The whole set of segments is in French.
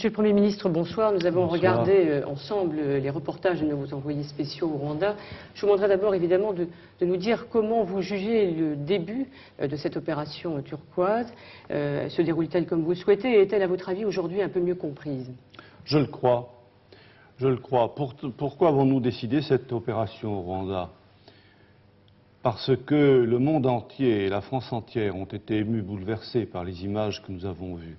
Monsieur le Premier ministre, bonsoir. Nous avons Bonsoir. regardé ensemble les reportages de nos envoyés spéciaux au Rwanda. Je vous demanderai d'abord évidemment de nous dire comment vous jugez le début de cette opération turquoise. Se déroule-t-elle comme vous le souhaitez et est-elle à votre avis aujourd'hui un peu mieux comprise? Je le crois. Je le crois. Pourquoi avons-nous décidé cette opération au Rwanda? Parce que le monde entier et la France entière ont été émus, bouleversés par les images que nous avons vues.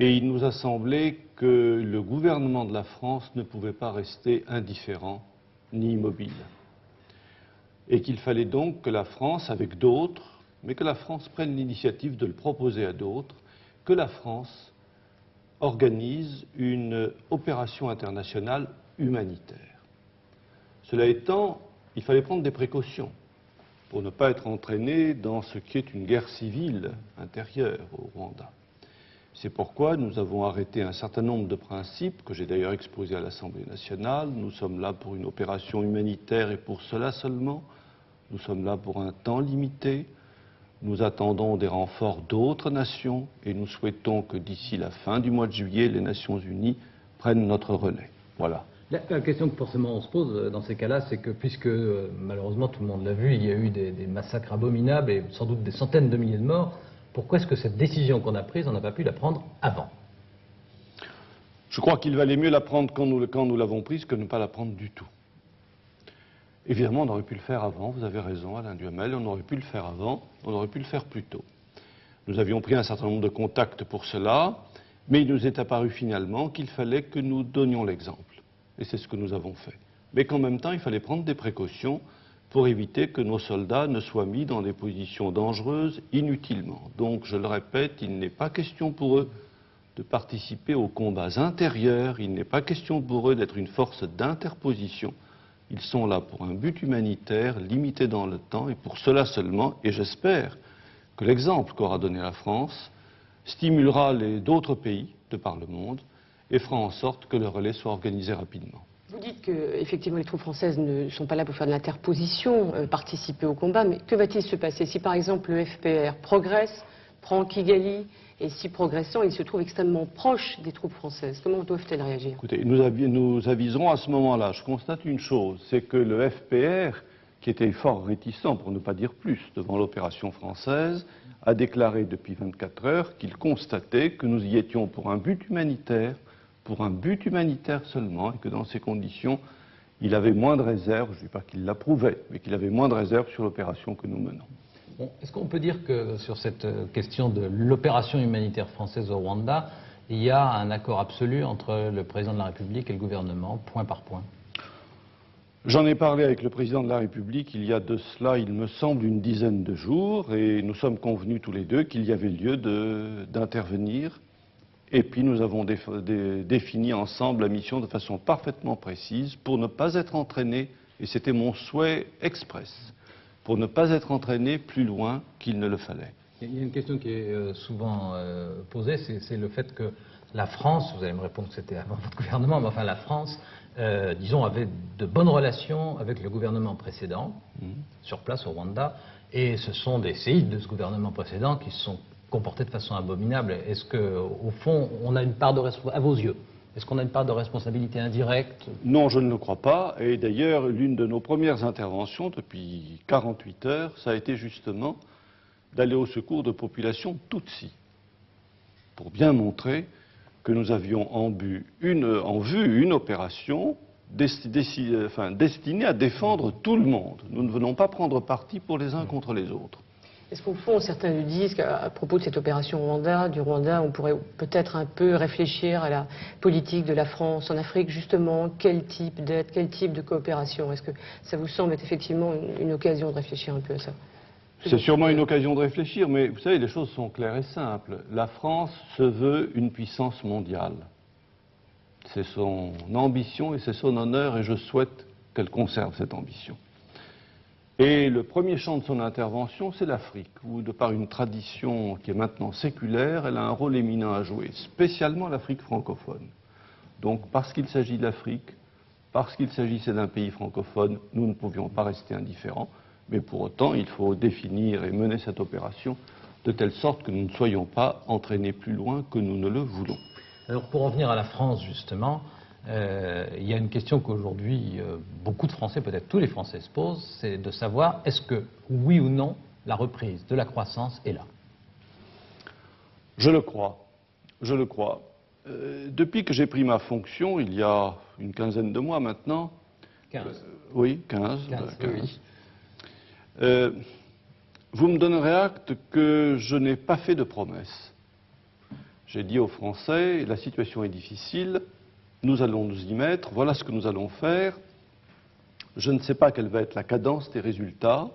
Et il nous a semblé que le gouvernement de la France ne pouvait pas rester indifférent ni immobile. Et qu'il fallait donc que la France, avec d'autres, mais que la France prenne l'initiative de le proposer à d'autres, que la France organise une opération internationale humanitaire. Cela étant, il fallait prendre des précautions pour ne pas être entraîné dans ce qui est une guerre civile intérieure au Rwanda. C'est pourquoi nous avons arrêté un certain nombre de principes que j'ai d'ailleurs exposés à l'Assemblée nationale. Nous sommes là pour une opération humanitaire et pour cela seulement. Nous sommes là pour un temps limité. Nous attendons des renforts d'autres nations et nous souhaitons que d'ici la fin du mois de juillet, les Nations Unies prennent notre relais. Voilà. La question que forcément on se pose dans ces cas-là, c'est que puisque malheureusement tout le monde l'a vu, il y a eu des massacres abominables et sans doute des centaines de milliers de morts, pourquoi est-ce que cette décision qu'on a prise, on n'a pas pu la prendre avant? Je crois qu'il valait mieux la prendre quand nous l'avons prise que ne pas la prendre du tout. Évidemment, on aurait pu le faire avant, vous avez raison Alain Duhamel, on aurait pu le faire avant, on aurait pu le faire plus tôt. Nous avions pris un certain nombre de contacts pour cela, mais il nous est apparu finalement qu'il fallait que nous donnions l'exemple. Et c'est ce que nous avons fait. Mais qu'en même temps, il fallait prendre des précautions pour éviter que nos soldats ne soient mis dans des positions dangereuses inutilement. Donc, je le répète, il n'est pas question pour eux de participer aux combats intérieurs, il n'est pas question pour eux d'être une force d'interposition. Ils sont là pour un but humanitaire, limité dans le temps, et pour cela seulement, et j'espère que l'exemple qu'aura donné la France stimulera d'autres pays de par le monde et fera en sorte que le relais soit organisé rapidement. Vous dites que effectivement les troupes françaises ne sont pas là pour faire de l'interposition, participer au combat, mais que va-t-il se passer si par exemple le FPR progresse, prend Kigali, et si progressant, il se trouve extrêmement proche des troupes françaises? Comment doivent-elles réagir? Écoutez, nous aviserons à ce moment-là. Je constate une chose, c'est que le FPR, qui était fort réticent, pour ne pas dire plus, devant l'opération française, a déclaré depuis 24 heures qu'il constatait que nous y étions pour un but humanitaire seulement, et que dans ces conditions, il avait moins de réserves, je ne dis pas qu'il l'approuvait, mais qu'il avait moins de réserves sur l'opération que nous menons. Bon, est-ce qu'on peut dire que sur cette question de l'opération humanitaire française au Rwanda, il y a un accord absolu entre le président de la République et le gouvernement, point par point? J'en ai parlé avec le président de la République il y a de cela, il me semble, une dizaine de jours, et nous sommes convenus tous les deux qu'il y avait lieu d'intervenir. Et puis nous avons défini ensemble la mission de façon parfaitement précise pour ne pas être entraînés, et c'était mon souhait express, pour ne pas être entraînés plus loin qu'il ne le fallait. Il y a une question qui est souvent posée, c'est le fait que la France, vous allez me répondre que c'était avant votre gouvernement, mais enfin la France, disons, avait de bonnes relations avec le gouvernement précédent, sur place au Rwanda, et ce sont des séides de ce gouvernement précédent qui se sont comportés de façon abominable. Est-ce qu'au fond, on a une part de responsabilité, à vos yeux, est-ce qu'on a une part de responsabilité indirecte? Non, je ne le crois pas. Et d'ailleurs, l'une de nos premières interventions depuis 48 heures, ça a été justement d'aller au secours de populations Tutsi, pour bien montrer que nous avions en vue une opération destinée à défendre tout le monde. Nous ne venons pas prendre parti pour les uns contre les autres. Est-ce qu'au fond, certains nous disent qu'à propos de cette opération du Rwanda, on pourrait peut-être un peu réfléchir à la politique de la France en Afrique, justement, quel type d'aide, quel type de coopération? Est-ce que ça vous semble être effectivement une occasion de réfléchir un peu à ça? C'est sûrement une occasion de réfléchir, mais vous savez, les choses sont claires et simples. La France se veut une puissance mondiale. C'est son ambition et c'est son honneur, et je souhaite qu'elle conserve cette ambition. Et le premier champ de son intervention, c'est l'Afrique, où, de par une tradition qui est maintenant séculaire, elle a un rôle éminent à jouer, spécialement l'Afrique francophone. Donc, parce qu'il s'agit de l'Afrique, parce qu'il s'agissait d'un pays francophone, nous ne pouvions pas rester indifférents, mais pour autant, il faut définir et mener cette opération de telle sorte que nous ne soyons pas entraînés plus loin que nous ne le voulons. Alors pour en venir à la France, justement, il y a une question qu'aujourd'hui beaucoup de Français, peut-être tous les Français se posent, c'est de savoir est-ce que, oui ou non, la reprise de la croissance est là? Je le crois. Je le crois. Depuis que j'ai pris ma fonction, il y a une quinzaine de mois maintenant. 15. Oui, 15. 15, oui. Vous me donnerez acte que je n'ai pas fait de promesses. J'ai dit aux Français, la situation est difficile, nous allons nous y mettre, voilà ce que nous allons faire. Je ne sais pas quelle va être la cadence des résultats,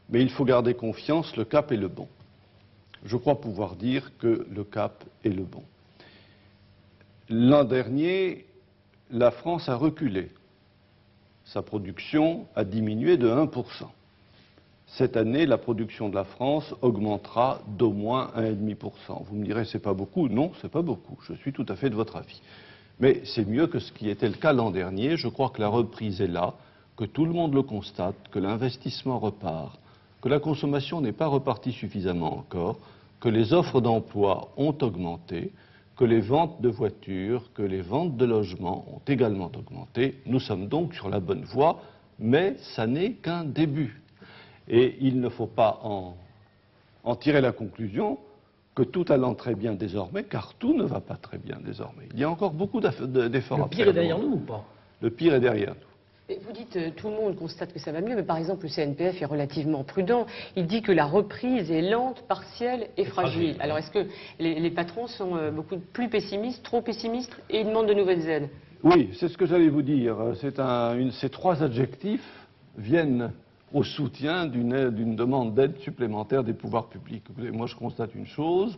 mais il faut garder confiance, le cap est le bon. Je crois pouvoir dire que le cap est le bon. L'an dernier, la France a reculé. Sa production a diminué de 1%. Cette année, la production de la France augmentera d'au moins 1,5%. Vous me direz, c'est pas beaucoup? Non, c'est pas beaucoup. Je suis tout à fait de votre avis. Mais c'est mieux que ce qui était le cas l'an dernier. Je crois que la reprise est là, que tout le monde le constate, que l'investissement repart, que la consommation n'est pas repartie suffisamment encore, que les offres d'emploi ont augmenté, que les ventes de voitures, que les ventes de logements ont également augmenté. Nous sommes donc sur la bonne voie, mais ça n'est qu'un début. Et il ne faut pas en tirer la conclusion que tout allant très bien désormais, car tout ne va pas très bien désormais. Il y a encore beaucoup d'efforts à faire. Le pire est derrière nous ou pas? Le pire est derrière nous. Et vous dites tout le monde constate que ça va mieux, mais par exemple le CNPF est relativement prudent. Il dit que la reprise est lente, partielle et fragile. Alors est-ce que les patrons sont beaucoup plus pessimistes, trop pessimistes, et ils demandent de nouvelles aides? Oui, c'est ce que j'allais vous dire. Ces trois adjectifs viennent au soutien d'une demande d'aide supplémentaire des pouvoirs publics. Moi, je constate une chose,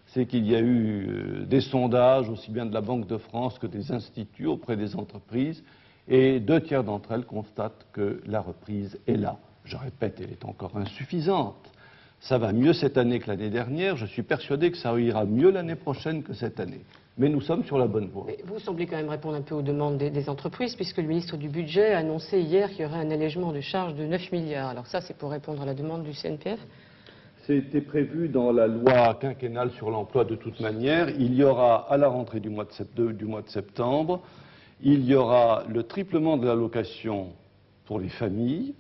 c'est qu'il y a eu des sondages, aussi bien de la Banque de France que des instituts auprès des entreprises, et 2/3 d'entre elles constatent que la reprise est là. Je répète, elle est encore insuffisante. Ça va mieux cette année que l'année dernière. Je suis persuadé que ça ira mieux l'année prochaine que cette année. Mais nous sommes sur la bonne voie. Mais vous semblez quand même répondre un peu aux demandes des entreprises, puisque le ministre du Budget a annoncé hier qu'il y aurait un allègement de charges de 9 milliards. Alors ça, c'est pour répondre à la demande du CNPF? C'était prévu dans la loi quinquennale sur l'emploi de toute manière. Il y aura, à la rentrée du mois de septembre, il y aura le triplement de l'allocation pour les familles,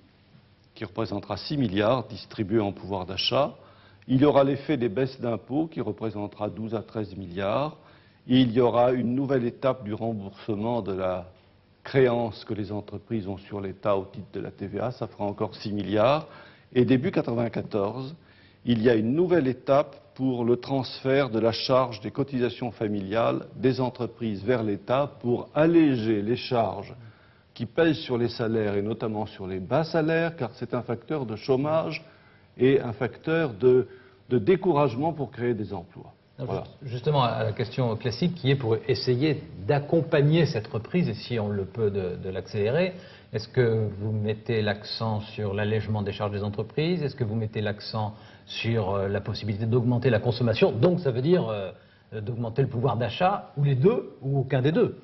qui représentera 6 milliards distribués en pouvoir d'achat. Il y aura l'effet des baisses d'impôts, qui représentera 12 à 13 milliards. Et il y aura une nouvelle étape du remboursement de la créance que les entreprises ont sur l'État au titre de la TVA, ça fera encore 6 milliards. Et début 1994, il y a une nouvelle étape pour le transfert de la charge des cotisations familiales des entreprises vers l'État pour alléger les charges qui pèsent sur les salaires et notamment sur les bas salaires, car c'est un facteur de chômage et un facteur de découragement pour créer des emplois. Voilà. Justement, à la question classique qui est pour essayer d'accompagner cette reprise, et si on le peut de l'accélérer, est-ce que vous mettez l'accent sur l'allègement des charges des entreprises? Est-ce que vous mettez l'accent sur la possibilité d'augmenter la consommation? Donc ça veut dire d'augmenter le pouvoir d'achat, ou les deux, ou aucun des deux?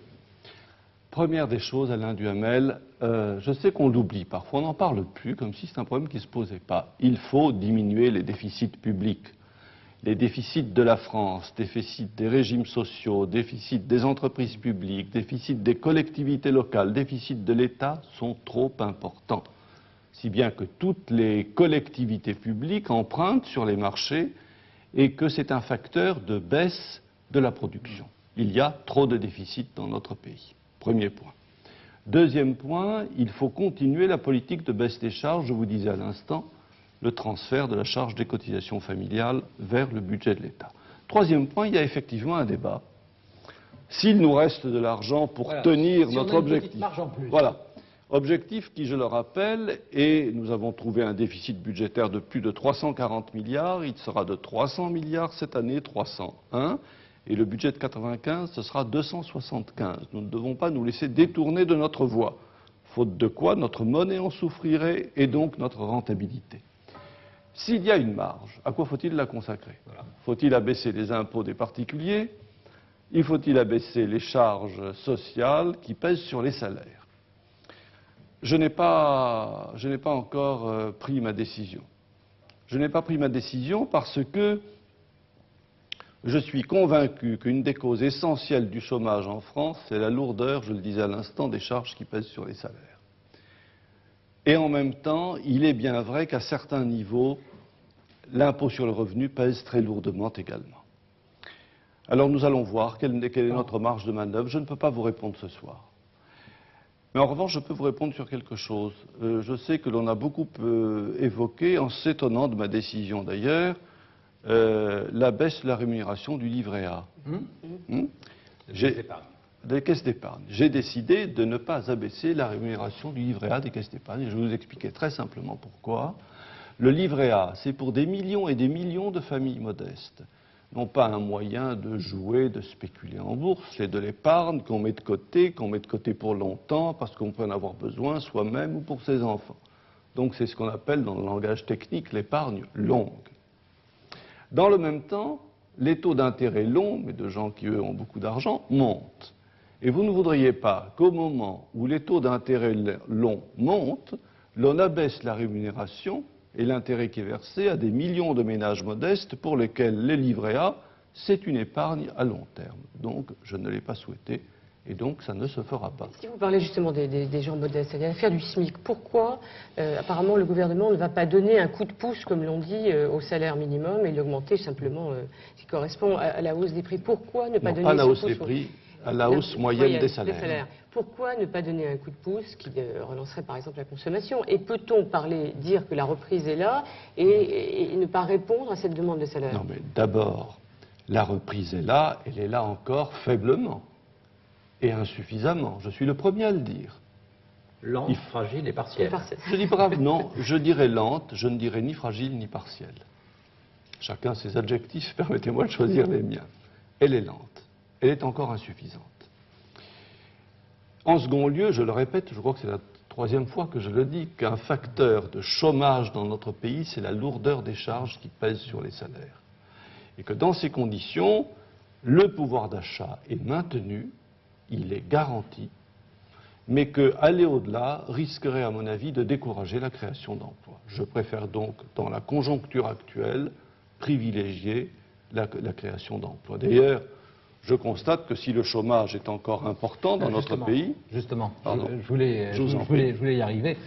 Première des choses, Alain Duhamel, je sais qu'on l'oublie parfois, on n'en parle plus, comme si c'était un problème qui ne se posait pas. Il faut diminuer les déficits publics. Les déficits de la France, déficits des régimes sociaux, déficits des entreprises publiques, déficits des collectivités locales, déficits de l'État sont trop importants. Si bien que toutes les collectivités publiques empruntent sur les marchés et que c'est un facteur de baisse de la production. Il y a trop de déficits dans notre pays. Premier point. Deuxième point, il faut continuer la politique de baisse des charges, je vous disais à l'instant, le transfert de la charge des cotisations familiales vers le budget de l'État. Troisième point, il y a effectivement un débat. S'il nous reste de l'argent pour tenir notre objectif. Voilà. Objectif qui, je le rappelle, et nous avons trouvé un déficit budgétaire de plus de 340 milliards, il sera de 300 milliards cette année, 301, et le budget de 95, ce sera 275. Nous ne devons pas nous laisser détourner de notre voie, faute de quoi notre monnaie en souffrirait et donc notre rentabilité. S'il y a une marge, à quoi faut-il la consacrer? Faut-il abaisser les impôts des particuliers? Faut-il abaisser les charges sociales qui pèsent sur les salaires? Je n'ai pas encore pris ma décision. Je n'ai pas pris ma décision parce que Je suis convaincu qu'une des causes essentielles du chômage en France, c'est la lourdeur, je le disais à l'instant, des charges qui pèsent sur les salaires. Et en même temps, il est bien vrai qu'à certains niveaux, l'impôt sur le revenu pèse très lourdement également. Alors nous allons voir quelle est notre marge de manœuvre. Je ne peux pas vous répondre ce soir. Mais en revanche, je peux vous répondre sur quelque chose. Je sais que l'on a beaucoup évoqué, en s'étonnant de ma décision d'ailleurs, la baisse de la rémunération du livret A. Des caisses d'épargne. J'ai décidé de ne pas abaisser la rémunération du livret A des caisses d'épargne. Et je vais vous expliquer très simplement pourquoi. Le livret A, c'est pour des millions et des millions de familles modestes. Non pas un moyen de jouer, de spéculer en bourse, c'est de l'épargne qu'on met de côté pour longtemps, parce qu'on peut en avoir besoin soi-même ou pour ses enfants. Donc c'est ce qu'on appelle dans le langage technique l'épargne longue. Dans le même temps, les taux d'intérêt longs, mais de gens qui eux ont beaucoup d'argent, montent. Et vous ne voudriez pas qu'au moment où les taux d'intérêt longs montent, l'on abaisse la rémunération et l'intérêt qui est versé à des millions de ménages modestes pour lesquels les livrets A, c'est une épargne à long terme. Donc, je ne l'ai pas souhaité et donc ça ne se fera pas. Si vous parlez justement des gens modestes, c'est-à-dire l'affaire du SMIC, pourquoi apparemment le gouvernement ne va pas donner un coup de pouce, comme l'on dit, au salaire minimum et l'augmenter simplement, ce qui correspond à la hausse des prix? Pourquoi ne pas donner pas la ce hausse pouce des prix, à la hausse moyenne des salaires. Pourquoi ne pas donner un coup de pouce qui relancerait par exemple la consommation? Et peut-on dire que la reprise est là et ne pas répondre à cette demande de salaire? Non, mais d'abord, la reprise est là, elle est là encore faiblement et insuffisamment. Je suis le premier à le dire. Lente, fragile et partielle. Je dis pas, non, je dirais lente, je ne dirais ni fragile ni partielle. Chacun ses adjectifs, permettez-moi de choisir les miens. Elle est lente, elle est encore insuffisante. En second lieu, je le répète, je crois que c'est la troisième fois que je le dis, qu'un facteur de chômage dans notre pays, c'est la lourdeur des charges qui pèsent sur les salaires. Et que dans ces conditions, le pouvoir d'achat est maintenu, il est garanti, mais qu'aller au-delà risquerait, à mon avis, de décourager la création d'emplois. Je préfère donc, dans la conjoncture actuelle, privilégier la création d'emplois. D'ailleurs, je constate que si le chômage est encore important dans notre pays... Justement, je voulais y arriver.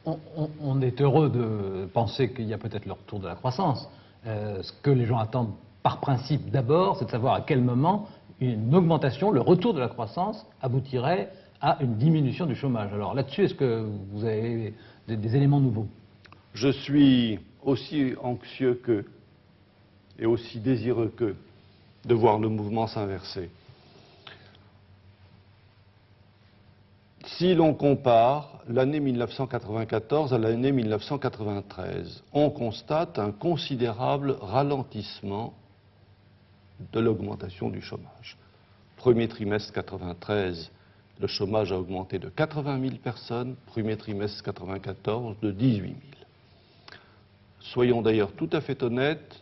On est heureux de penser qu'il y a peut-être le retour de la croissance. Ce que les gens attendent par principe d'abord, c'est de savoir à quel moment une augmentation, le retour de la croissance, aboutirait à une diminution du chômage. Alors là-dessus, est-ce que vous avez des éléments nouveaux? Je suis aussi anxieux qu'eux et aussi désireux qu'eux de voir le mouvement s'inverser. Si l'on compare l'année 1994 à l'année 1993, on constate un considérable ralentissement de l'augmentation du chômage. Premier trimestre 93, le chômage a augmenté de 80 000 personnes, premier trimestre 94 de 18 000. Soyons d'ailleurs tout à fait honnêtes,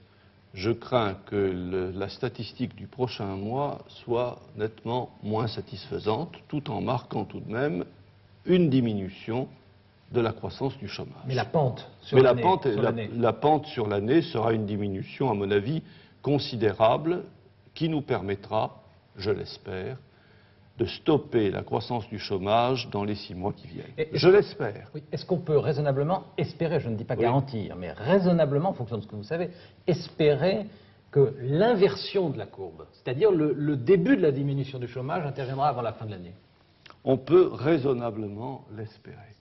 je crains que la statistique du prochain mois soit nettement moins satisfaisante, tout en marquant tout de même une diminution de la croissance du chômage. Mais la pente sur l'année. La pente sur l'année sera une diminution, à mon avis, considérable, qui nous permettra, je l'espère, de stopper la croissance du chômage dans les 6 mois qui viennent. Je l'espère. Oui. Est-ce qu'on peut raisonnablement espérer, je ne dis pas garantir, mais raisonnablement, en fonction de ce que vous savez, espérer que l'inversion de la courbe, c'est-à-dire le début de la diminution du chômage, interviendra avant la fin de l'année? On peut raisonnablement l'espérer,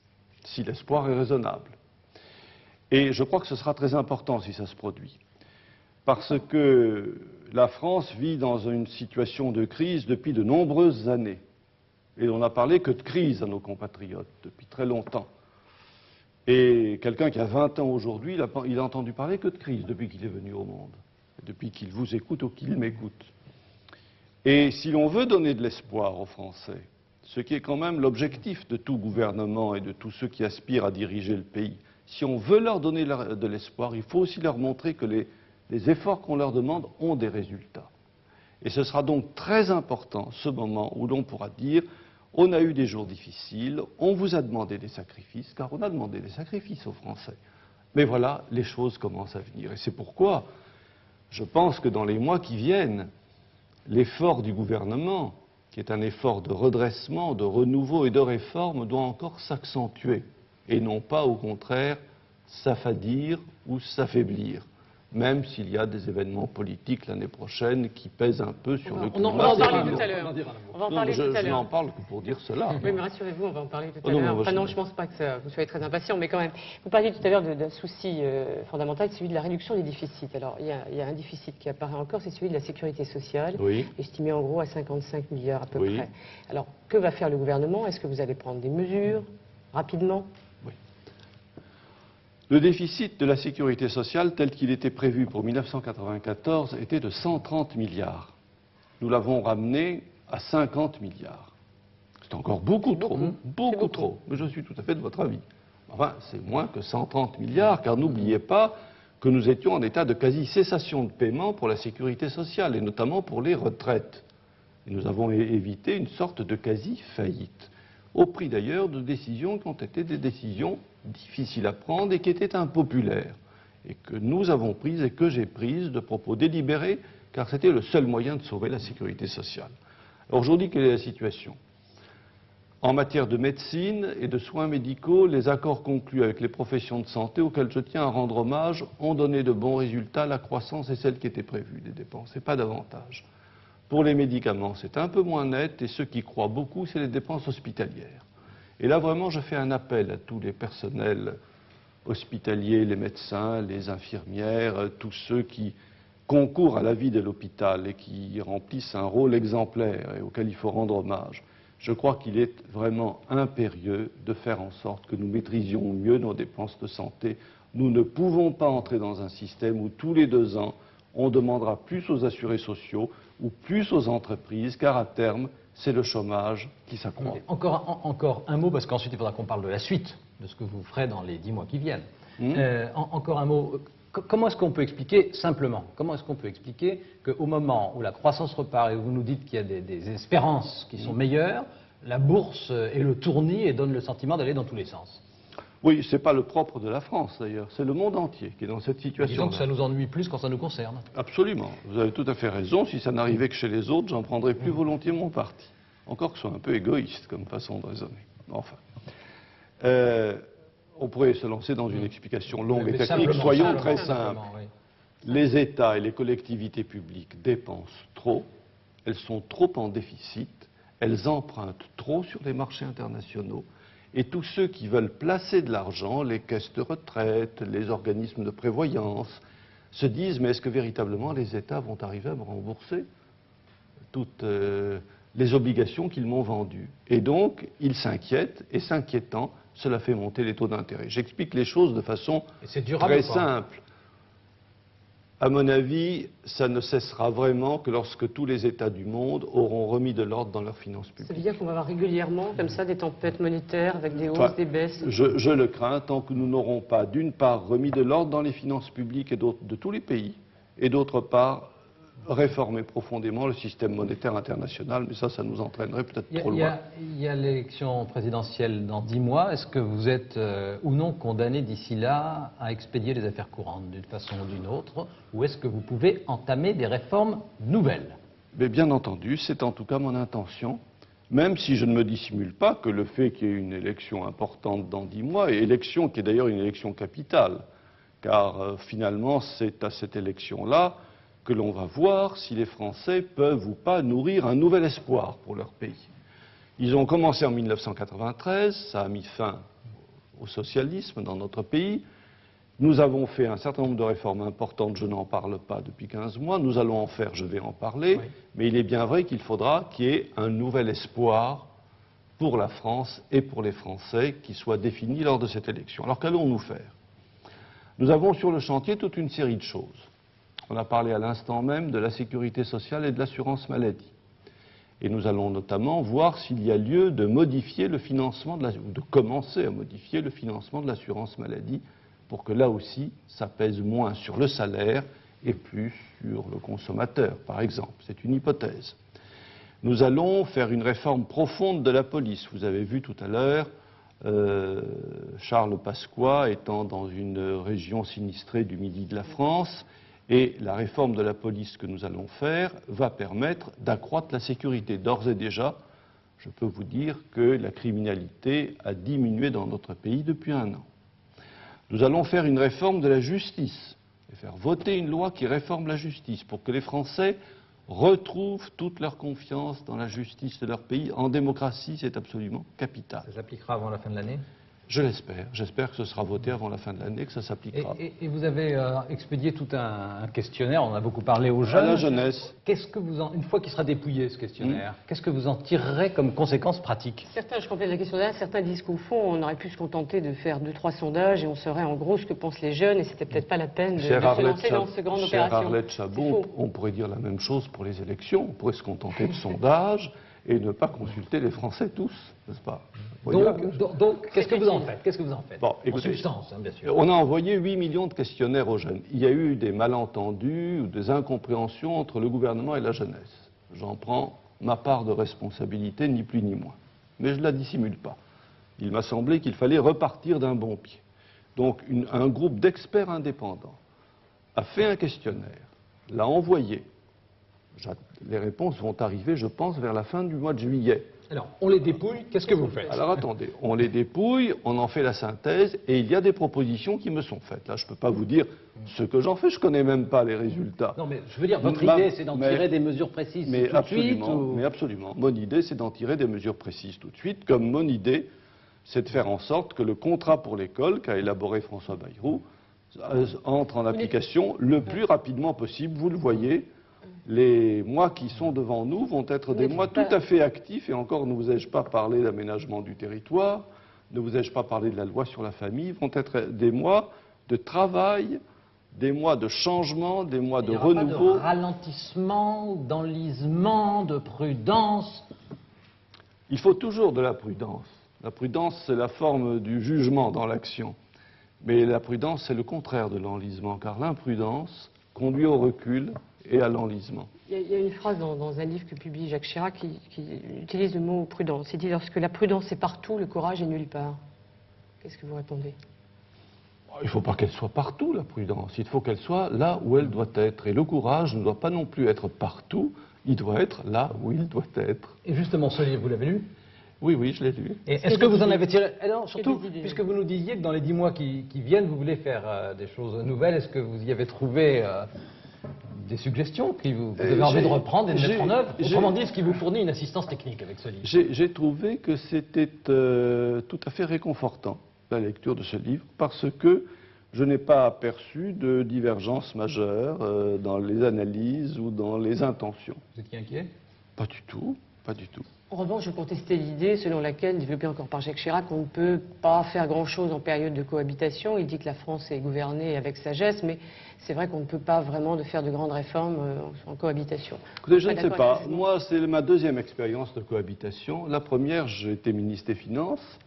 si l'espoir est raisonnable. Et je crois que ce sera très important si ça se produit. Parce que la France vit dans une situation de crise depuis de nombreuses années. Et on n'a parlé que de crise à nos compatriotes depuis très longtemps. Et quelqu'un qui a 20 ans aujourd'hui, il a entendu parler que de crise depuis qu'il est venu au monde, depuis qu'il vous écoute ou qu'il m'écoute. Et si l'on veut donner de l'espoir aux Français, ce qui est quand même l'objectif de tout gouvernement et de tous ceux qui aspirent à diriger le pays, si on veut leur donner de l'espoir, il faut aussi leur montrer que les efforts qu'on leur demande ont des résultats. Et ce sera donc très important, ce moment où l'on pourra dire « on a eu des jours difficiles, on vous a demandé des sacrifices », car on a demandé des sacrifices aux Français. Mais voilà, les choses commencent à venir. Et c'est pourquoi Je pense que dans les mois qui viennent, l'effort du gouvernement, qui est un effort de redressement, de renouveau et de réforme, doit encore s'accentuer, et non pas, au contraire, s'affadir ou s'affaiblir, même s'il y a des événements politiques l'année prochaine qui pèsent un peu sur le climat. On va en parler tout à l'heure. On va en parler tout à Je l'heure. n'en parle que pour dire cela. Oui, mais rassurez-vous, on va en parler tout à non, l'heure. moi, Enfin, non, je ne pense pas que vous soyez très impatient, mais quand même. Vous parliez tout à l'heure d'un souci fondamental, celui de la réduction des déficits. Alors, il y a un déficit qui apparaît encore, c'est celui de la sécurité sociale, Oui. estimé en gros à 55 milliards à peu Oui. près. Alors, que va faire le gouvernement? Est-ce que vous allez prendre des mesures rapidement? Le déficit de la sécurité sociale, tel qu'il était prévu pour 1994, était de 130 milliards. Nous l'avons ramené à 50 milliards. C'est encore beaucoup trop, beaucoup trop. Mais je suis tout à fait de votre avis. Enfin, c'est moins que 130 milliards, car n'oubliez pas que nous étions en état de quasi-cessation de paiement pour la sécurité sociale, et notamment pour les retraites. Et nous avons évité une sorte de quasi-faillite, au prix d'ailleurs de décisions qui ont été des décisions difficiles à prendre et qui étaient impopulaires, et que nous avons prises et que j'ai prises de propos délibérés, car c'était le seul moyen de sauver la sécurité sociale. Alors aujourd'hui, quelle est la situation? En matière de médecine et de soins médicaux, les accords conclus avec les professions de santé, auxquels je tiens à rendre hommage, ont donné de bons résultats. La croissance est celle qui était prévue des dépenses, et pas davantage. Pour les médicaments, c'est un peu moins net, et ceux qui croient beaucoup, c'est les dépenses hospitalières. Et là, vraiment, je fais un appel à tous les personnels hospitaliers, les médecins, les infirmières, tous ceux qui concourent à la vie de l'hôpital et qui remplissent un rôle exemplaire et auquel il faut rendre hommage. Je crois qu'il est vraiment impérieux de faire en sorte que nous maîtrisions mieux nos dépenses de santé. Nous ne pouvons pas entrer dans un système où tous les 2 ans, on demandera plus aux assurés sociaux ou plus aux entreprises, car à terme, c'est le chômage qui s'accroît. Encore un mot, parce qu'ensuite il faudra qu'on parle de la suite, de ce que vous ferez dans les 10 mois qui viennent. Encore un mot. Comment est-ce qu'on peut expliquer, simplement, comment est-ce qu'on peut expliquer qu'au moment où la croissance repart et où vous nous dites qu'il y a des espérances qui sont meilleures, la bourse est le tournis et donne le sentiment d'aller dans tous les sens? Oui, ce n'est pas le propre de la France d'ailleurs, c'est le monde entier qui est dans cette situation. Disons que ça nous ennuie plus quand ça nous concerne. Absolument, vous avez tout à fait raison. Si ça n'arrivait que chez les autres, j'en prendrais plus volontiers mon parti. Encore que ce soit un peu égoïste comme façon de raisonner. Enfin. On pourrait se lancer dans une explication longue et technique. Soyons très simples. Oui. Les États et les collectivités publiques dépensent trop, elles sont trop en déficit, elles empruntent trop sur les marchés internationaux, et tous ceux qui veulent placer de l'argent, les caisses de retraite, les organismes de prévoyance, se disent, mais est-ce que véritablement les États vont arriver à me rembourser toutes les obligations qu'ils m'ont vendues? Et donc, ils s'inquiètent, et s'inquiétant, cela fait monter les taux d'intérêt. J'explique les choses de façon très simple. À mon avis, ça ne cessera vraiment que lorsque tous les États du monde auront remis de l'ordre dans leurs finances publiques. Ça veut dire qu'on va avoir régulièrement, comme ça, des tempêtes monétaires avec des hausses, des baisses? Je le crains, tant que nous n'aurons pas, d'une part, remis de l'ordre dans les finances publiques et de tous les pays, et d'autre part, réformer profondément le système monétaire international, mais ça nous entraînerait peut-être trop loin. Il y a l'élection présidentielle dans 10 mois. Est-ce que vous êtes ou non condamné d'ici là à expédier les affaires courantes d'une façon ou d'une autre, ou est-ce que vous pouvez entamer des réformes nouvelles? Mais bien entendu, c'est en tout cas mon intention, même si je ne me dissimule pas que le fait qu'il y ait une élection importante dans 10 mois, et élection qui est d'ailleurs une élection capitale, car finalement c'est à cette élection-là que l'on va voir si les Français peuvent ou pas nourrir un nouvel espoir pour leur pays. Ils ont commencé en 1993, ça a mis fin au socialisme dans notre pays. Nous avons fait un certain nombre de réformes importantes, je n'en parle pas depuis 15 mois, nous allons en faire, je vais en parler, oui. Mais il est bien vrai qu'il faudra qu'il y ait un nouvel espoir pour la France et pour les Français qui soit défini lors de cette élection. Alors qu'allons-nous faire? Nous avons sur le chantier toute une série de choses. On a parlé à l'instant même de la sécurité sociale et de l'assurance maladie. Et nous allons notamment voir s'il y a lieu de modifier le financement, de commencer à modifier le financement de l'assurance maladie pour que là aussi, ça pèse moins sur le salaire et plus sur le consommateur, par exemple. C'est une hypothèse. Nous allons faire une réforme profonde de la police. Vous avez vu tout à l'heure Charles Pasqua étant dans une région sinistrée du midi de la France, Et la réforme de la police que nous allons faire va permettre d'accroître la sécurité. D'ores et déjà, je peux vous dire que la criminalité a diminué dans notre pays depuis 1 an. Nous allons faire une réforme de la justice et faire voter une loi qui réforme la justice pour que les Français retrouvent toute leur confiance dans la justice de leur pays. En démocratie, c'est absolument capital. Ça s'appliquera avant la fin de l'année? Je l'espère. J'espère que ce sera voté avant la fin de l'année, que ça s'appliquera. Et vous avez expédié tout un questionnaire, on a beaucoup parlé aux jeunes. À la jeunesse. Qu'est-ce que une fois qu'il sera dépouillé ce questionnaire, qu'est-ce que vous en tirerez comme conséquences pratiques? Certains, je complète la question là, certains disent qu'au fond, on aurait pu se contenter de faire 2-3 sondages et on saurait en gros ce que pensent les jeunes et c'était peut-être pas la peine de se lancer dans cette grande Chère opération. Arlette Chabot, on pourrait dire la même chose pour les élections. On pourrait se contenter de sondages et ne pas consulter les Français tous, n'est-ce pas? Donc, qu'est-ce que vous en faites? Qu'est-ce que vous en faites? Bon, écoutez, en substance, hein, bien sûr. on a envoyé 8 millions de questionnaires aux jeunes. Il y a eu des malentendus ou des incompréhensions entre le gouvernement et la jeunesse. J'en prends ma part de responsabilité, ni plus ni moins. Mais je ne la dissimule pas. Il m'a semblé qu'il fallait repartir d'un bon pied. Donc, un groupe d'experts indépendants a fait un questionnaire, l'a envoyé. Les réponses vont arriver, je pense, vers la fin du mois de juillet. Alors, on les dépouille, qu'est-ce que vous faites? Alors attendez, on les dépouille, on en fait la synthèse, et il y a des propositions qui me sont faites. Là, je ne peux pas vous dire ce que j'en fais, je ne connais même pas les résultats. Non, mais je veux dire, votre idée, c'est d'en tirer des mesures précises tout de suite Mais absolument. Mon idée, c'est d'en tirer des mesures précises tout de suite, comme mon idée, c'est de faire en sorte que le contrat pour l'école qu'a élaboré François Bayrou entre en application le plus rapidement possible. Vous le voyez, les mois qui sont devant nous vont être des mois tout à fait actifs, et encore ne vous ai-je pas parlé d'aménagement du territoire, ne vous ai-je pas parlé de la loi sur la famille, vont être des mois de travail, des mois de changement, des mois de renouveau. Il n'y aura pas de ralentissement, d'enlisement, de prudence. Il faut toujours de la prudence. La prudence, c'est la forme du jugement dans l'action. Mais la prudence, c'est le contraire de l'enlisement, car l'imprudence conduit au recul et à l'enlisement. Il y a une phrase dans un livre que publie Jacques Chirac qui utilise le mot prudence. Il dit: lorsque la prudence est partout, le courage est nulle part. Qu'est-ce que vous répondez? Il ne faut pas qu'elle soit partout, la prudence. Il faut qu'elle soit là où elle doit être. Et le courage ne doit pas non plus être partout, il doit être là où il doit être. Et justement, ce livre, vous l'avez lu? Oui, oui, je l'ai lu. Et est-ce que vous en avez tiré... Alors, surtout, puisque vous nous disiez que dans les 10 mois qui viennent, vous voulez faire des choses nouvelles, est-ce que vous y avez trouvé des suggestions que vous avez envie de reprendre et de mettre en œuvre? Autrement dit, ce qui vous fournit une assistance technique avec ce livre? J'ai trouvé que c'était tout à fait réconfortant, la lecture de ce livre, parce que je n'ai pas aperçu de divergence majeure dans les analyses ou dans les intentions. Vous étiez inquiet? Pas du tout, pas du tout. En revanche, je contestais l'idée selon laquelle, développée encore par Jacques Chirac, on ne peut pas faire grand-chose en période de cohabitation. Il dit que la France est gouvernée avec sagesse, mais c'est vrai qu'on ne peut pas vraiment faire de grandes réformes en cohabitation. Écoutez, je ne sais pas. Moi, c'est ma deuxième expérience de cohabitation. La première, j'étais ministre des Finances.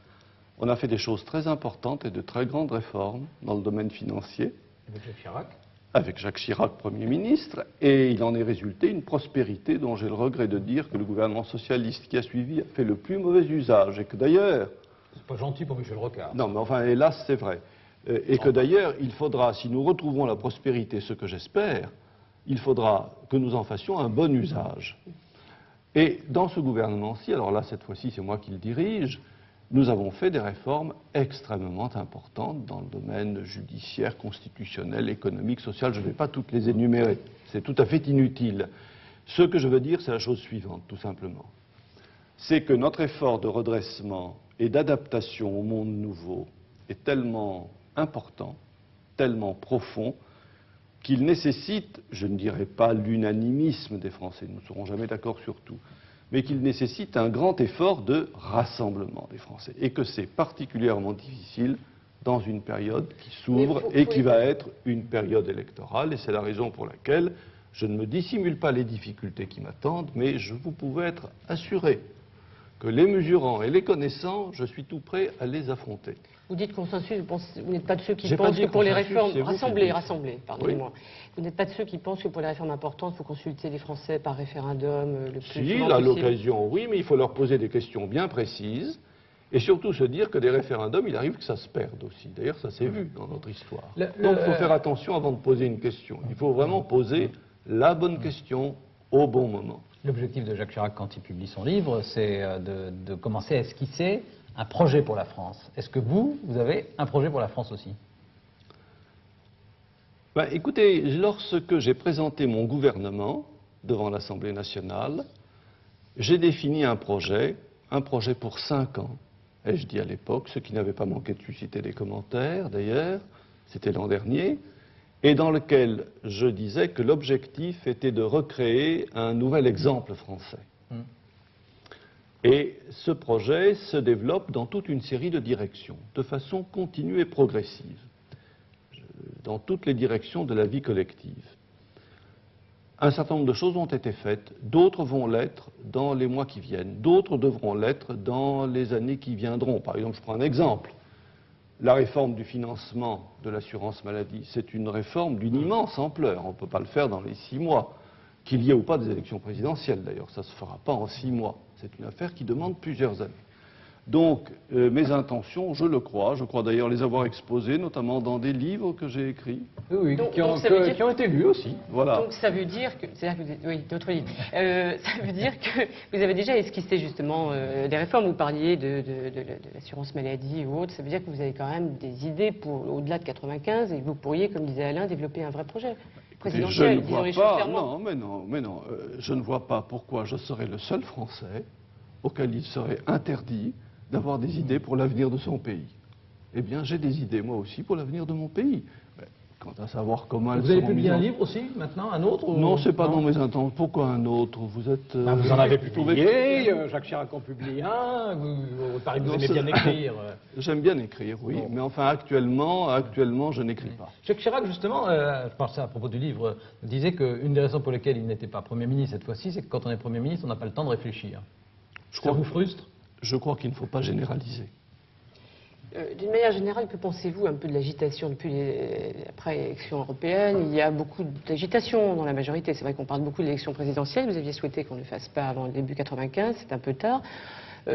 On a fait des choses très importantes et de très grandes réformes dans le domaine financier. Avec Jacques Chirac? Avec Jacques Chirac, Premier ministre, et il en est résulté une prospérité dont j'ai le regret de dire que le gouvernement socialiste qui a suivi a fait le plus mauvais usage, et que d'ailleurs... C'est pas gentil pour Michel Rocard. Non, mais enfin, hélas, c'est vrai. Et que d'ailleurs, il faudra, si nous retrouvons la prospérité, ce que j'espère, il faudra que nous en fassions un bon usage. Et dans ce gouvernement-ci, alors là, cette fois-ci, c'est moi qui le dirige, nous avons fait des réformes extrêmement importantes dans le domaine judiciaire, constitutionnel, économique, social. Je ne vais pas toutes les énumérer. C'est tout à fait inutile. Ce que je veux dire, c'est la chose suivante, tout simplement. C'est que notre effort de redressement et d'adaptation au monde nouveau est tellement important, tellement profond, qu'il nécessite, je ne dirais pas l'unanimisme des Français, nous ne serons jamais d'accord sur tout, mais qu'il nécessite un grand effort de rassemblement des Français, et que c'est particulièrement difficile dans une période qui s'ouvre et qui va être une période électorale, et c'est la raison pour laquelle je ne me dissimule pas les difficultés qui m'attendent, mais je vous pouvez être assuré que les mesurant et les connaissant, je suis tout prêt à les affronter. Vous dites consensus, vous n'êtes pas de ceux qui pensent que pour les réformes... Rassemblés, pardonnez-moi. Oui. Vous n'êtes pas de ceux qui pensent que pour les réformes importantes, il faut consulter les Français par référendum le plus souvent possible. Si, à l'occasion, oui, mais il faut leur poser des questions bien précises. Et surtout se dire que des référendums, il arrive que ça se perde aussi. D'ailleurs, ça s'est vu dans notre histoire. Donc il faut faire attention avant de poser une question. Il faut vraiment poser la bonne question au bon moment. L'objectif de Jacques Chirac, quand il publie son livre, c'est de commencer à esquisser un projet pour la France. Est-ce que vous avez un projet pour la France aussi? Ben, écoutez, lorsque j'ai présenté mon gouvernement devant l'Assemblée nationale, j'ai défini un projet pour 5 ans. Ai-je dit à l'époque, ce qui n'avait pas manqué de susciter des commentaires d'ailleurs, c'était l'an dernier, et dans lequel je disais que l'objectif était de recréer un nouvel exemple français. Et ce projet se développe dans toute une série de directions, de façon continue et progressive, dans toutes les directions de la vie collective. Un certain nombre de choses ont été faites, d'autres vont l'être dans les mois qui viennent, d'autres devront l'être dans les années qui viendront. Par exemple, je prends un exemple. La réforme du financement de l'assurance maladie, c'est une réforme d'une immense ampleur. On ne peut pas le faire dans les 6 mois, qu'il y ait ou pas des élections présidentielles d'ailleurs. Ça ne se fera pas en 6 mois. C'est une affaire qui demande plusieurs années. Donc, mes intentions, je crois d'ailleurs les avoir exposées, notamment dans des livres que j'ai écrits. Oui, qui ont été lus aussi. Voilà. Donc ça veut dire que, oui, d'autres livres. Ça veut dire que vous avez déjà esquissé justement des réformes. Vous parliez de l'assurance maladie ou autre. Ça veut dire que vous avez quand même des idées pour au-delà de 95 et que vous pourriez, comme disait Alain, développer un vrai projet présidentiel. Je ne vois pas. Non. Je ne vois pas pourquoi je serais le seul Français auquel il serait interdit d'avoir des idées pour l'avenir de son pays. Eh bien, j'ai des idées, moi aussi, pour l'avenir de mon pays. Mais quant à savoir comment elles seront mises en... Vous avez publié un livre aussi, maintenant, un autre ou... Non, c'est pas dans mes intentions. Pourquoi un autre? Vous êtes... vous en avez publié, Jacques Chirac en publie un, vous aimez bien écrire. J'aime bien écrire, oui, mais enfin, actuellement, je n'écris pas. Jacques Chirac, justement, je pense à propos du livre, disait qu'une des raisons pour lesquelles il n'était pas Premier ministre cette fois-ci, c'est que quand on est Premier ministre, on n'a pas le temps de réfléchir. Ça vous frustre? Je crois qu'il ne faut pas généraliser. D'une manière générale, que pensez-vous un peu de l'agitation depuis après l'élection européenne? Il y a beaucoup d'agitation dans la majorité. C'est vrai qu'on parle beaucoup de l'élection présidentielle. Vous aviez souhaité qu'on ne le fasse pas avant le début 95, c'est un peu tard.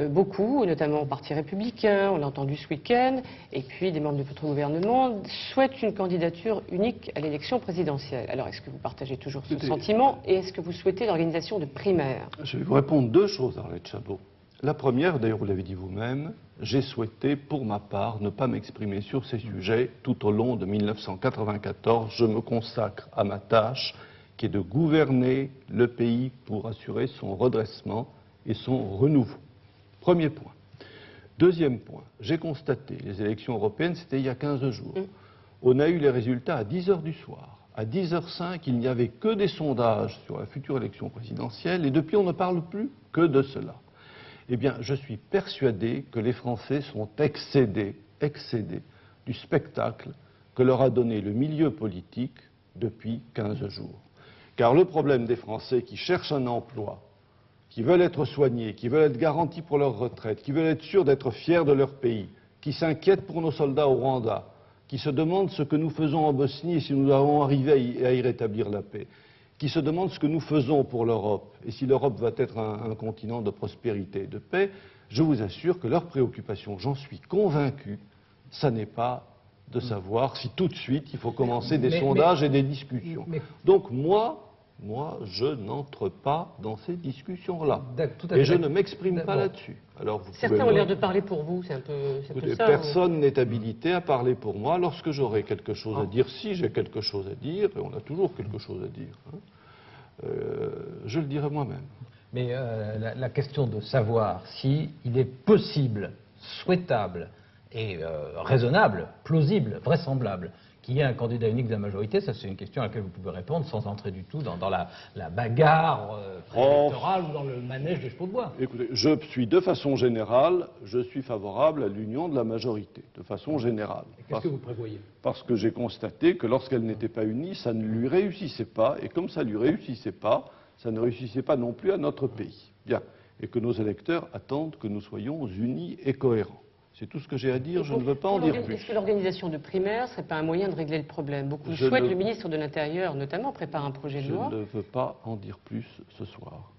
Beaucoup, notamment au Parti républicain, on l'a entendu ce week-end, et puis des membres de votre gouvernement souhaitent une candidature unique à l'élection présidentielle. Alors, est-ce que vous partagez toujours ce sentiment et est-ce que vous souhaitez l'organisation de primaires? Je vais vous répondre 2 choses, Arlette Chabot. La première, d'ailleurs vous l'avez dit vous-même, j'ai souhaité pour ma part ne pas m'exprimer sur ces sujets tout au long de 1994. Je me consacre à ma tâche qui est de gouverner le pays pour assurer son redressement et son renouveau. Premier point. Deuxième point, j'ai constaté, les élections européennes c'était il y a 15 jours, on a eu les résultats à 10h du soir. À 10h05, il n'y avait que des sondages sur la future élection présidentielle et depuis on ne parle plus que de cela. Eh bien, je suis persuadé que les Français sont excédés du spectacle que leur a donné le milieu politique depuis 15 jours. Car le problème des Français qui cherchent un emploi, qui veulent être soignés, qui veulent être garantis pour leur retraite, qui veulent être sûrs d'être fiers de leur pays, qui s'inquiètent pour nos soldats au Rwanda, qui se demandent ce que nous faisons en Bosnie et si nous allons arriver à y rétablir la paix, qui se demandent ce que nous faisons pour l'Europe et si l'Europe va être un continent de prospérité et de paix, je vous assure que leur préoccupation, j'en suis convaincu, ça n'est pas de savoir si tout de suite il faut commencer des sondages et des discussions. Donc moi, je n'entre pas dans ces discussions-là. Et je ne m'exprime pas là-dessus. Alors, certains ont l'air de parler pour vous, c'est un peu ça. Personne n'est habilité à parler pour moi. Lorsque j'aurai quelque chose à dire, si j'ai quelque chose à dire, et on a toujours quelque chose à dire, je le dirai moi-même. Mais la question de savoir si il est possible, souhaitable et raisonnable, plausible, vraisemblable, qu'il y ait un candidat unique de la majorité, ça c'est une question à laquelle vous pouvez répondre sans entrer du tout dans la bagarre préélectorale ou dans le manège des chevaux de bois. Écoutez, je suis de façon générale, je suis favorable à l'union de la majorité, de façon générale. Qu'est-ce que vous prévoyez? Parce que j'ai constaté que lorsqu'elle n'était pas unie, ça ne lui réussissait pas, et comme ça ne lui réussissait pas, ça ne réussissait pas non plus à notre pays. Bien. Et que nos électeurs attendent que nous soyons unis et cohérents. C'est tout ce que j'ai à dire, je ne veux pas en dire plus. Est-ce que l'organisation de primaires ne serait pas un moyen de régler le problème? Beaucoup souhaitent, le ministre de l'Intérieur notamment prépare un projet de loi. Je ne veux pas en dire plus ce soir.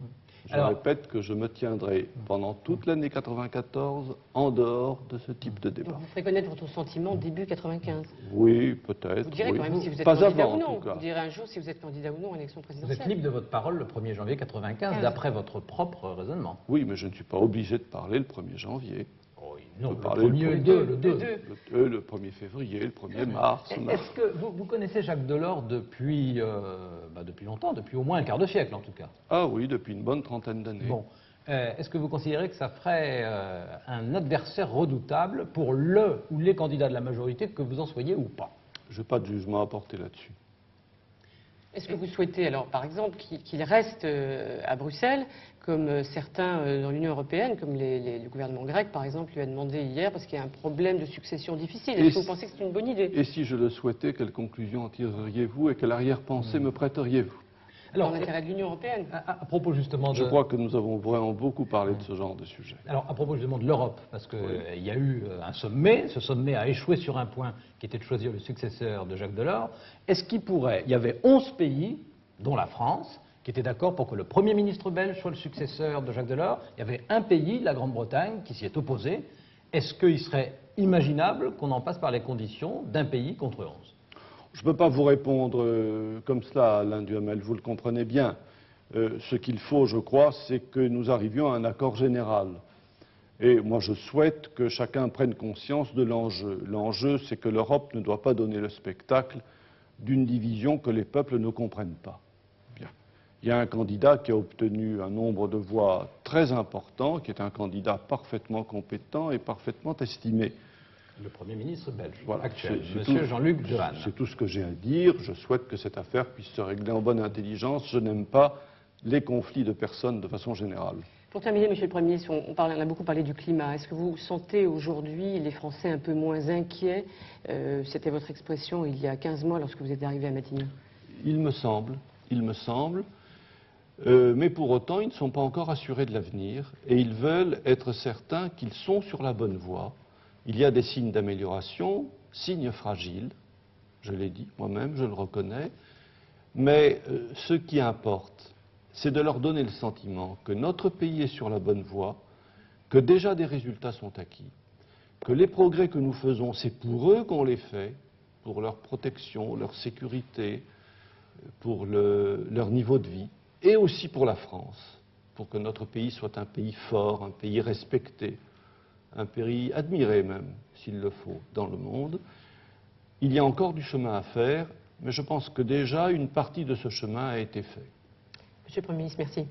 Je répète que je me tiendrai pendant toute l'année 94 en dehors de ce type de débat. Donc vous ferez connaître votre sentiment début 95. Oui, peut-être. Vous direz oui. quand même si vous êtes Pas candidat avant, ou non. en tout cas. Vous direz un jour si vous êtes candidat ou non à l'élection Vous présidentielle. êtes libre de votre parole le 1er janvier 95, d'après votre propre raisonnement. Oui, mais je ne suis pas obligé de parler le 1er janvier. Non, peut le parler premier, le le 2, le 2. Le 1er février, le 1er mars. Est-ce que vous connaissez Jacques Delors depuis longtemps, depuis au moins un quart de siècle en tout cas? Ah oui, depuis une bonne trentaine d'années. Bon. Est-ce que vous considérez que ça ferait un adversaire redoutable pour le ou les candidats de la majorité, que vous en soyez ou pas? Je n'ai pas de jugement à porter là-dessus. Est-ce que vous souhaitez, alors, par exemple, qu'il reste à Bruxelles, comme certains dans l'Union européenne, comme le gouvernement grec, par exemple, lui a demandé hier, parce qu'il y a un problème de succession difficile. Est-ce que vous pensez que c'est une bonne idée? Et si je le souhaitais, quelle conclusion en tireriez-vous et quelle arrière-pensée me prêteriez-vous? Dans l'intérêt de l'Union européenne. À propos justement de... Je crois que nous avons vraiment beaucoup parlé de ce genre de sujet. Alors, à propos justement de l'Europe, parce qu'il y a eu un sommet, ce sommet a échoué sur un point qui était de choisir le successeur de Jacques Delors. Est-ce qu'il pourrait... Il y avait 11 pays, dont la France, qui étaient d'accord pour que le Premier ministre belge soit le successeur de Jacques Delors. Il y avait un pays, la Grande-Bretagne, qui s'y est opposé. Est-ce qu'il serait imaginable qu'on en passe par les conditions d'un pays contre 11? Je ne peux pas vous répondre comme cela, Alain Duhamel, vous le comprenez bien. Ce qu'il faut, je crois, c'est que nous arrivions à un accord général. Et moi, je souhaite que chacun prenne conscience de l'enjeu. L'enjeu, c'est que l'Europe ne doit pas donner le spectacle d'une division que les peuples ne comprennent pas. Bien. Il y a un candidat qui a obtenu un nombre de voix très important, qui est un candidat parfaitement compétent et parfaitement estimé. Le Premier ministre belge Voilà, actuel, M. Jean-Luc Dehaene. C'est tout ce que j'ai à dire. Je souhaite que cette affaire puisse se régler en bonne intelligence. Je n'aime pas les conflits de personnes de façon générale. Pour terminer, Monsieur le Premier ministre, on a beaucoup parlé du climat. Est-ce que vous sentez aujourd'hui les Français un peu moins inquiets? C'était votre expression il y a 15 mois lorsque vous êtes arrivé à Matignon. Il me semble. Mais pour autant, ils ne sont pas encore assurés de l'avenir et ils veulent être certains qu'ils sont sur la bonne voie. Il y a des signes d'amélioration, signes fragiles, je l'ai dit moi-même, je le reconnais, mais ce qui importe, c'est de leur donner le sentiment que notre pays est sur la bonne voie, que déjà des résultats sont acquis, que les progrès que nous faisons, c'est pour eux qu'on les fait, pour leur protection, leur sécurité, pour leur niveau de vie, et aussi pour la France, pour que notre pays soit un pays fort, un pays respecté, un pays admiré même, s'il le faut, dans le monde. Il y a encore du chemin à faire, mais je pense que déjà une partie de ce chemin a été fait. Monsieur le Premier ministre, merci.